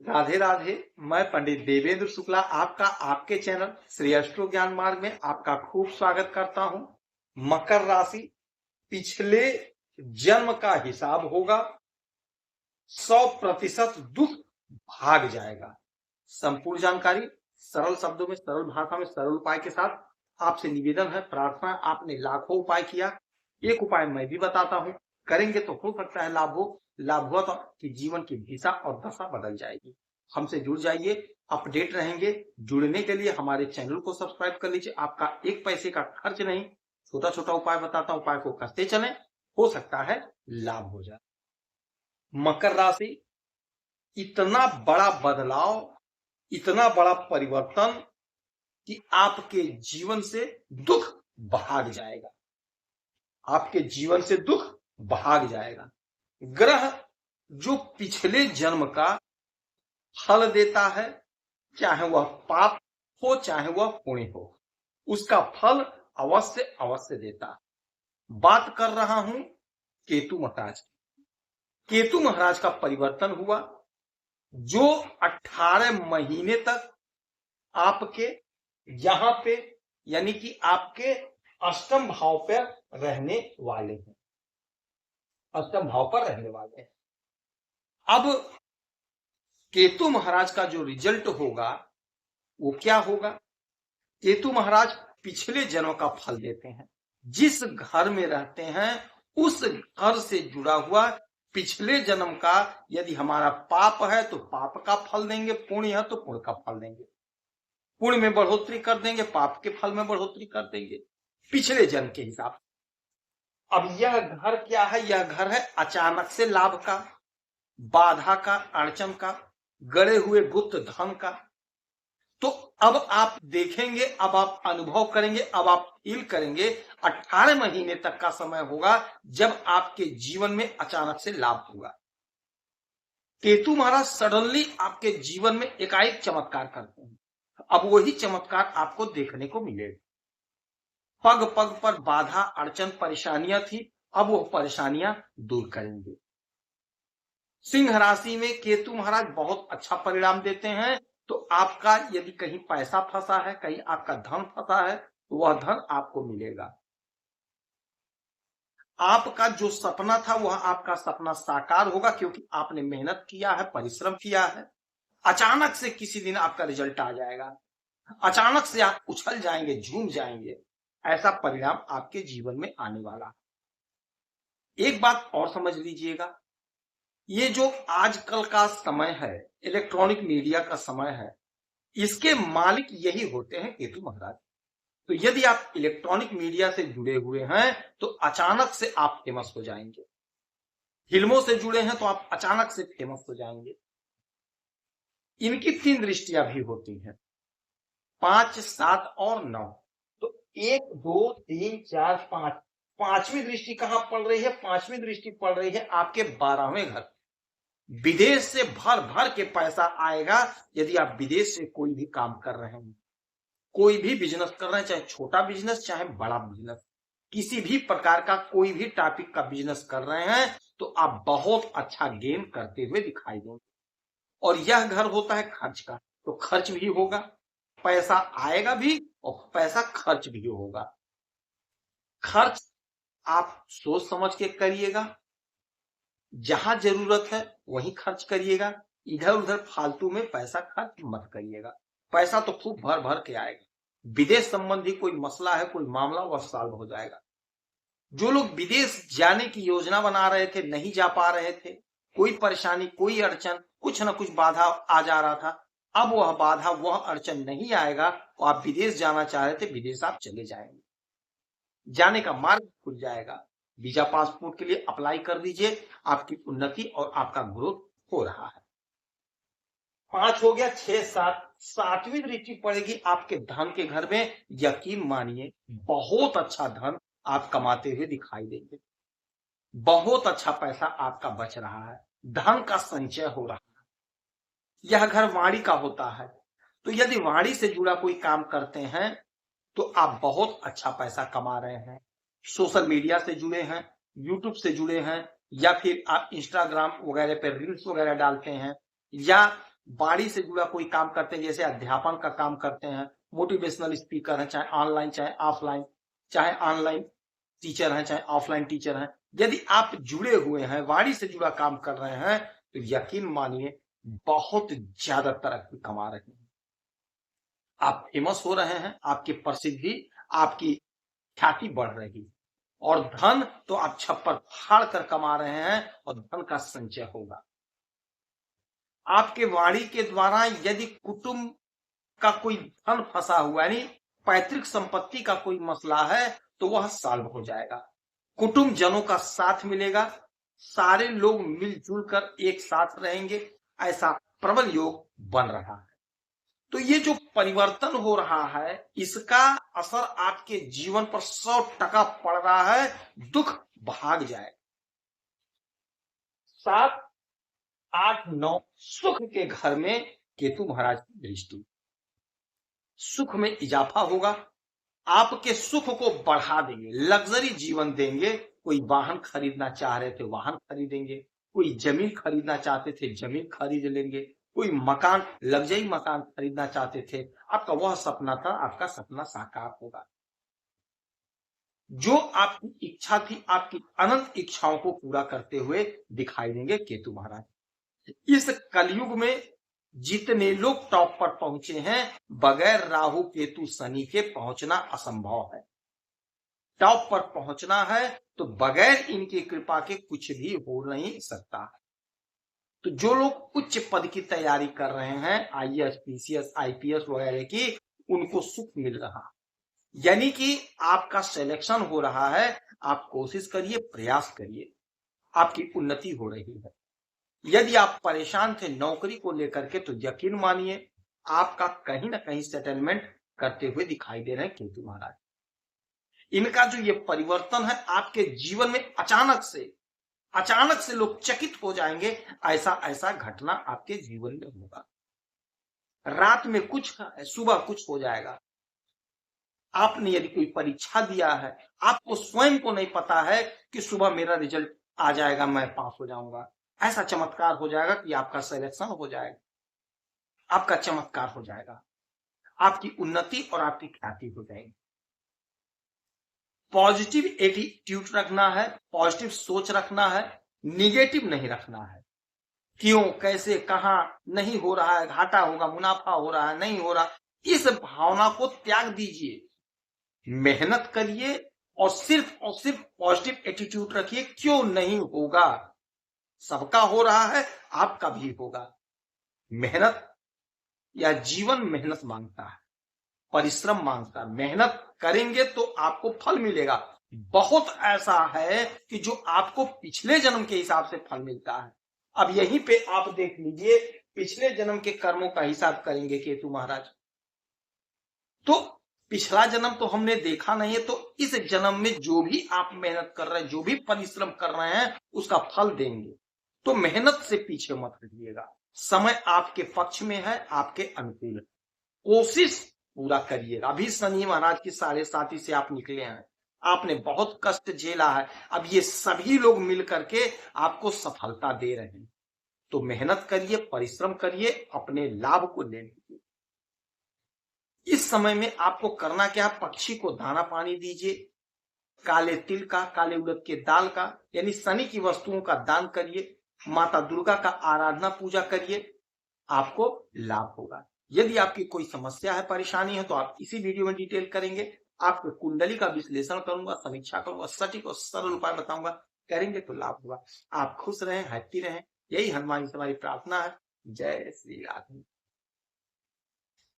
राधे राधे। मैं पंडित देवेंद्र शुक्ला आपका आपके चैनल श्री एस्ट्रो ज्ञान मार्ग में आपका खूब स्वागत करता हूं। मकर राशि पिछले जन्म का हिसाब होगा। 100% दुख भाग जाएगा। संपूर्ण जानकारी सरल शब्दों में, सरल भाषा में, सरल उपाय के साथ आपसे निवेदन है, प्रार्थना। आपने लाखों उपाय किया, एक उपाय मैं भी बताता हूं, करेंगे तो हो सकता है लाभ हो। लाभ हुआ तो आपकी जीवन की दिशा और दशा बदल जाएगी। हमसे जुड़ जाइए, अपडेट रहेंगे। जुड़ने के लिए हमारे चैनल को सब्सक्राइब कर लीजिए। आपका एक पैसे का खर्च नहीं, छोटा छोटा उपाय बताता हूं, उपाय को करते चलें, हो सकता है लाभ हो जाए। मकर राशि, इतना बड़ा बदलाव, इतना बड़ा परिवर्तन कि आपके जीवन से दुख भाग जाएगा। आपके जीवन से दुख भाग जाएगा। ग्रह जो पिछले जन्म का फल देता है, चाहे वह पाप हो चाहे वह पुण्य हो, उसका फल अवश्य अवश्य देता है। बात कर रहा हूं केतु महाराज की। केतु महाराज का परिवर्तन हुआ जो 18 महीने तक आपके यहां पे यानी कि आपके अष्टम भाव पर रहने वाले हैं। अष्टम भाव पर रहने वाले हैं। अब केतु महाराज का जो रिजल्ट होगा वो क्या होगा? केतु महाराज पिछले जन्म का फल देते हैं। जिस घर में रहते हैं उस घर से जुड़ा हुआ पिछले जन्म का, यदि हमारा पाप है तो पाप का फल देंगे, पुण्य है तो पुण्य का फल देंगे। पुण्य में बढ़ोतरी कर देंगे, पाप के फल में बढ़ोतरी कर देंगे, पिछले जन्म के हिसाब। अब यह घर क्या है? यह घर है अचानक से लाभ का, बाधा का, अड़चन का, गड़े हुए गुप्त धन का। तो अब आप देखेंगे, अब आप अनुभव करेंगे, अब आप फील करेंगे। 18 महीने तक का समय होगा जब आपके जीवन में अचानक से लाभ होगा। केतु महाराज सडनली आपके जीवन में एकाएक चमत्कार करते हैं। अब वही चमत्कार आपको देखने को मिलेगा। पग पग पर बाधा, अड़चन, परेशानियां थी, अब वो परेशानियां दूर करेंगे। सिंह राशि में केतु महाराज बहुत अच्छा परिणाम देते हैं। तो आपका यदि कहीं पैसा फंसा है, कहीं आपका धन फंसा है, तो वह धन आपको मिलेगा। आपका जो सपना था वह आपका सपना साकार होगा, क्योंकि आपने मेहनत किया है, परिश्रम किया है। अचानक से किसी दिन आपका रिजल्ट आ जाएगा। अचानक से आप उछल जाएंगे, झूम जाएंगे। ऐसा परिणाम आपके जीवन में आने वाला। एक बात और समझ लीजिएगा, ये जो आजकल का समय है, इलेक्ट्रॉनिक मीडिया का समय है, इसके मालिक यही होते हैं केतु महाराज। तो यदि आप इलेक्ट्रॉनिक मीडिया से जुड़े हुए हैं तो अचानक से आप फेमस हो जाएंगे। फिल्मों से जुड़े हैं तो आप अचानक से फेमस हो जाएंगे। इनकी 3 दृष्टियां भी होती हैं, 5, 7 और 9। तो 1, 2, 3, 4, 5, पांचवी दृष्टि कहां पड़ रही है? पांचवी दृष्टि पड़ रही है आपके 12वें घर। विदेश से भर भर के पैसा आएगा यदि आप विदेश से कोई भी काम कर रहे हैं, कोई भी बिजनेस कर रहे हैं, चाहे छोटा बिजनेस चाहे बड़ा बिजनेस, किसी भी प्रकार का कोई भी टॉपिक का बिजनेस कर रहे हैं तो आप बहुत अच्छा गेन करते हुए दिखाई देंगे। और यह घर होता है खर्च का, तो खर्च भी होगा, पैसा आएगा भी और पैसा खर्च भी होगा। खर्च आप सोच समझ के करिएगा, जहां जरूरत है वहीं खर्च करिएगा, इधर उधर फालतू में पैसा खर्च मत करिएगा। पैसा तो खूब भर भर के आएगा। विदेश संबंधी कोई मसला है, कोई मामला, वह सॉल्व हो जाएगा। जो लोग विदेश जाने की योजना बना रहे थे, नहीं जा पा रहे थे, कोई परेशानी, कोई अड़चन, कुछ ना कुछ बाधा आ जा रहा था, अब वह बाधा, वह अड़चन नहीं आएगा। और आप विदेश जाना चाह रहे थे, विदेश आप चले जाएंगे, जाने का मार्ग खुल जाएगा। वीजा पासपोर्ट के लिए अप्लाई कर दीजिए, आपकी उन्नति और आपका ग्रोथ हो रहा है। 5 हो गया, 6, 7, 7वीं दृष्टि पड़ेगी आपके धन के घर में। यकीन मानिए बहुत अच्छा धन आप कमाते हुए दिखाई देंगे। बहुत अच्छा पैसा आपका बच रहा है, धन का संचय हो रहा है। यह घर वाणी का होता है, तो यदि वाणी से जुड़ा कोई काम करते हैं तो आप बहुत अच्छा पैसा कमा रहे हैं। सोशल मीडिया से जुड़े हैं, यूट्यूब से जुड़े हैं, या फिर आप इंस्टाग्राम वगैरह पर रील्स वगैरह डालते हैं, या वाणी से जुड़ा कोई काम करते हैं, जैसे अध्यापन का काम करते हैं, मोटिवेशनल स्पीकर हैं, चाहे ऑनलाइन चाहे ऑफलाइन, चाहे ऑनलाइन टीचर हैं चाहे ऑफलाइन टीचर हैं, यदि आप जुड़े हुए हैं, वाणी से जुड़ा काम कर रहे हैं, तो यकीन मानिए बहुत ज्यादा तरक्की कमा रहे हैं। आप फेमस हो रहे हैं, आपकी प्रसिद्धि, आपकी ख्याति बढ़ रही, और धन तो आप छप्पर फाड़ कर कमा रहे हैं, और धन का संचय होगा। आपके वाणी के द्वारा यदि कुटुंब का कोई धन फंसा हुआ, यानी पैतृक संपत्ति का कोई मसला है, तो वह सॉल्व हो जाएगा। कुटुंब जनों का साथ मिलेगा, सारे लोग मिलजुल कर एक साथ रहेंगे, ऐसा प्रबल योग बन रहा है। तो ये जो परिवर्तन हो रहा है, इसका असर आपके जीवन पर 100% पड़ रहा है, दुख भाग जाए। 7, 8, 9 सुख के घर में केतु महाराज की दृष्टि, सुख में इजाफा होगा, आपके सुख को बढ़ा देंगे, लग्जरी जीवन देंगे। कोई वाहन खरीदना चाह रहे थे वाहन खरीदेंगे, कोई जमीन खरीदना चाहते थे जमीन खरीद लेंगे, कोई मकान लग्जरी मकान खरीदना चाहते थे, आपका वह सपना था, आपका सपना साकार होगा। जो आपकी इच्छा थी, आपकी अनंत इच्छाओं को पूरा करते हुए दिखाई देंगे केतु महाराज। इस कलयुग में जितने लोग टॉप पर पहुंचे हैं, बगैर राहु केतु शनि के पहुंचना असंभव है। टॉप पर पहुंचना है तो बगैर इनकी कृपा के कुछ भी हो नहीं सकता। तो जो लोग उच्च पद की तैयारी कर रहे हैं, आईएएस, पीसीएस, आईपीएस वगैरह की, उनको सुख मिल रहा, यानी कि आपका सिलेक्शन हो रहा है। आप कोशिश करिए, प्रयास करिए, आपकी उन्नति हो रही है। यदि आप परेशान थे नौकरी को लेकर के, तो यकीन मानिए आपका कहीं ना कहीं सेटलमेंट करते हुए दिखाई दे रहे हैं केतु महाराज। इनका जो ये परिवर्तन है आपके जीवन में अचानक से लोग चकित हो जाएंगे, ऐसा घटना आपके जीवन में होगा। रात में कुछ है, सुबह कुछ हो जाएगा। आपने यदि कोई परीक्षा दिया है, आपको स्वयं को नहीं पता है कि सुबह मेरा रिजल्ट आ जाएगा, मैं पास हो जाऊंगा। ऐसा चमत्कार हो जाएगा कि आपका सिलेक्शन हो जाएगा, आपका चमत्कार हो जाएगा, आपकी उन्नति और आपकी ख्याति हो जाएगी। पॉजिटिव एटीट्यूड रखना है, पॉजिटिव सोच रखना है, निगेटिव नहीं रखना है। क्यों, कैसे, कहां, नहीं हो रहा है, घाटा होगा, मुनाफा हो रहा है, नहीं हो रहा, इस भावना को त्याग दीजिए। मेहनत करिए और सिर्फ पॉजिटिव एटीट्यूड रखिए। क्यों नहीं होगा, सबका हो रहा है, आपका भी होगा। मेहनत या जीवन मेहनत मांगता है, परिश्रम मांगता है। मेहनत करेंगे तो आपको फल मिलेगा। बहुत ऐसा है कि जो आपको पिछले जन्म के हिसाब से फल मिलता है। अब यहीं पे आप देख लीजिए, पिछले जन्म के कर्मों का हिसाब करेंगे केतु महाराज, तो पिछला जन्म तो हमने देखा नहीं है, तो इस जन्म में जो भी आप मेहनत कर रहे हैं, जो भी परिश्रम कर रहे हैं, उसका फल देंगे। तो मेहनत से पीछे मत हटिएगा, समय आपके पक्ष में है, आपके अनुकूल। कोशिश पूरा करिएगा। अभी शनि महाराज की 7.5 से आप निकले हैं, आपने बहुत कष्ट झेला है, अब ये सभी लोग मिल करके आपको सफलता दे रहे हैं। तो मेहनत करिए, परिश्रम करिए, अपने लाभ को ले लीजिए। इस समय में आपको करना क्या, पक्षी को दाना पानी दीजिए, काले तिल का, काले उड़द के दाल का, यानी शनि की वस्तुओं का दान करिए, माता दुर्गा का आराधना पूजा करिए, आपको लाभ होगा। यदि आपकी कोई समस्या है, परेशानी है, तो आप इसी वीडियो में डिटेल करेंगे। आपको कुंडली का विश्लेषण करूंगा, समीक्षा करूंगा, सटीक और सरल उपाय बताऊंगा, करेंगे तो लाभ होगा। आप खुश रहें, हैप्पी रहें, यही हनुमान जी से हमारी प्रार्थना है। जय श्री राधे।